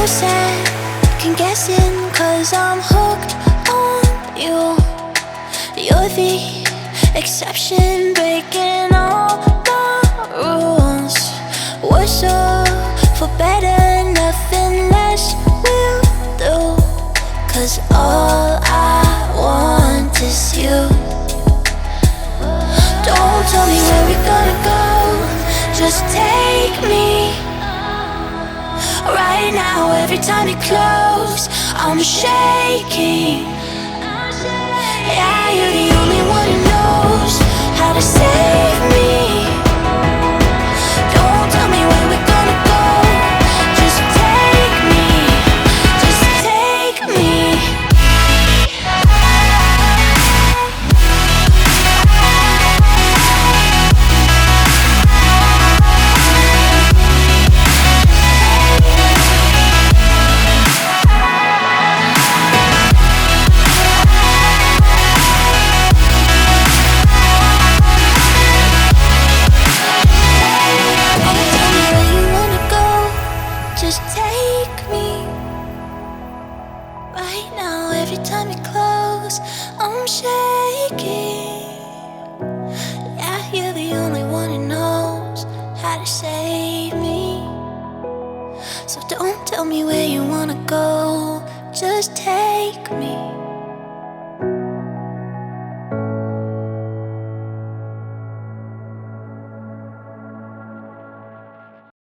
second guessing, 'cause I'm hooked on you. You're the exception, breaking all the rules. We're so for better, nothing less will do. 'Cause all I want is you. Don't tell me where we're gonna go, just take me. Right now, every time you close, I'm shaking. Yeah, you're the only one who knows how to save me. Don't tell me where we're gonna go, just take me, just take me. Just take me. Right now, every time you close, I'm shaking. Yeah, you're the only one who knows how to save me. So don't tell me where you wanna go, just take me.